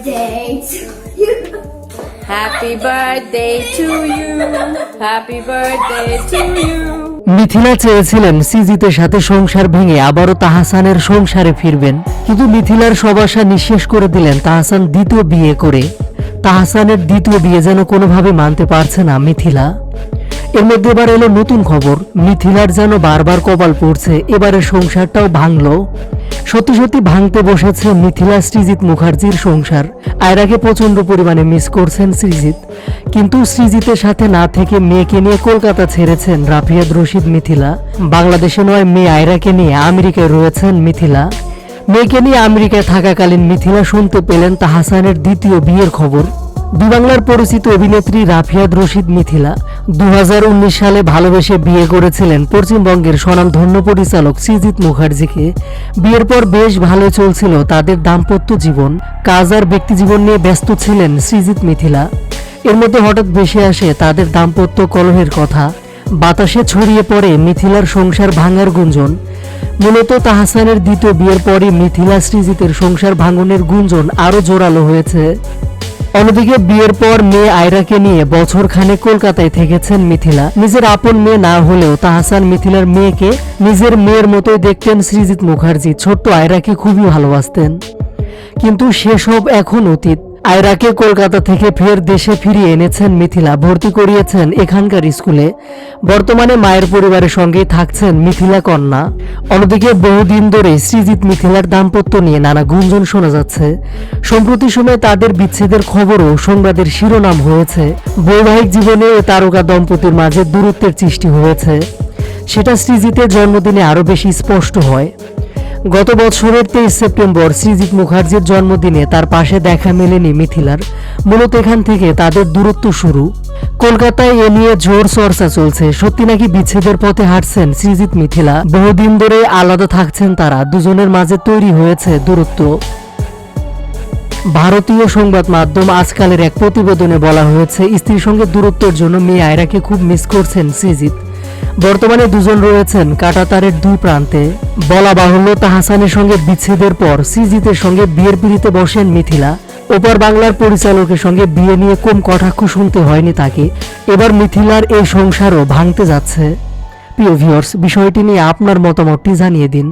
birthday to you. Happy birthday to you. Happy birthday to you. Mithila চেয়েছিলেন সৃজিতের সাথে সংসার ভেঙে আবারও তাহসানের সংসারে ফিরবেন, কিন্তু মিথিলার সব আশা নিঃশেষ করে দিলেন তাহসান দ্বিতীয় বিয়ে করে। তাহসানের দ্বিতীয় বিয়ে যেন কোনোভাবে মানতে পারছে না মিথিলা। এর মধ্যে এবার এলো নতুন খবর, মিথিলার যেন বারবার কপাল পড়ছে, এবারে সংসারটাও ভাঙলো। সত্যি সত্যি ভাঙতে বসেছে মিথিলা সৃজিত মুখার্জির সংসার। আয়রাকে প্রচন্ড পরিমাণে মিস করছেন সৃজিত, কিন্তু সৃজিতের সাথে না থেকে মেয়েকে নিয়ে কলকাতা ছেড়েছেন রাফিয়াদ রশিদ মিথিলা। বাংলাদেশে নয়, মেয়ে আয়রাকে নিয়ে আমেরিকায় রয়েছেন মিথিলা। মেয়েকে নিয়ে আমেরিকায় থাকাকালীন মিথিলা শুনতে পেলেন তাহসানের দ্বিতীয় বিয়ের খবর। দুই বাংলার পরিচিত অভিনেত্রী রাফিয়াদ রশিদ মিথিলা 2019 সালে ভালোবেসে বিয়ে করেছিলেন পশ্চিমবঙ্গের স্বনামধন্য পরিচালক সৃজিত মুখার্জিকে। বিয়ের পর বেশ ভালো চলছিল তাদের দাম্পত্য জীবন, কাজ আর ব্যক্তিজীবন নিয়ে ব্যস্ত ছিলেন সৃজিত মিথিলা। এর মধ্যে হঠাৎ ভেসে আসে তাদের দাম্পত্য কলহের কথা। বাতাসে ছড়িয়ে পড়ে মিথিলার সংসার ভাঙার গুঞ্জন। মূলত তাহসানের দ্বিতীয় বিয়ের পরই মিথিলা সৃজিতের সংসার ভাঙনের গুঞ্জন আরও জোরালো হয়েছে। অন্যদিকে বিয়ের পর মেয়ে আয়রাকে নিয়ে বছর খানেক কলকাতায় থেকেছেন মিথিলা। নিজের আপন মেয়ে না হলেও তাহসান মিথিলার মেয়েকে নিজের মেয়ের মতোই দেখতেন সৃজিত মুখার্জি। ছোট্ট আয়রাকে খুবই ভালোবাসতেন, কিন্তু সেসব এখন অতীত। আয়রাকে কলকাতা থেকে ফের দেশে ফিরিয়ে এনেছেন মিথিলা, ভর্তি করিয়েছেন এখানকার স্কুলে। বর্তমানে মায়ের পরিবারের সঙ্গেই থাকছেন মিথিলা কন্যা। অন্যদিকে বহুদিন ধরে সৃজিত মিথিলার দাম্পত্য নিয়ে নানা গুঞ্জন শোনা যাচ্ছে। সম্প্রতি সময়ে তাদের বিচ্ছেদের খবরও সংবাদের শিরোনাম হয়েছে। বৈবাহিক জীবনে তারকা দম্পতির মাঝে দূরত্বের সৃষ্টি হয়েছে, সেটা সৃজিতের জন্মদিনে আরও বেশি স্পষ্ট হয়। গত বছরের 23 সেপ্টেম্বর সৃজিত মুখার্জির জন্মদিনে তার পাশে দেখা মেলেনি মিথিলার। মূলত এখান থেকে তাদের দূরত্ব শুরু। কলকাতায় এ নিয়ে জোর চর্চা চলছে, সত্যি নাকি বিচ্ছেদের পথে হাঁটছেন সৃজিত মিথিলা। বহুদিন ধরে আলাদা থাকছেন তারা, দুজনের মাঝে তৈরি হয়েছে দূরত্ব। ভারতীয় সংবাদ মাধ্যম আজকালের এক প্রতিবেদনে বলা হয়েছে, স্ত্রীর সঙ্গে দূরত্বের জন্য মেয়ে আয়রাকে খুব মিস করছেন সৃজিত। বর্তমানে দুজন রয়েছেন কাঁটাতারের দুই প্রান্তে। বলা বাহুল্য, তাহসানের সঙ্গে বিচ্ছেদের পর সৃজিতের সঙ্গে বিয়ের পিড়িতে বসেন মিথিলা। ওপার বাংলার পরিচালকের সঙ্গে বিয়ে নিয়ে কম কটাক্ষ শুনতে হয়নি তাকে। এবার মিথিলার এই সংসারও ভাঙতে যাচ্ছে। প্রিয় ভিউয়ার্স, বিষয়টি নিয়ে আপনার মতামতটি জানিয়ে দিন।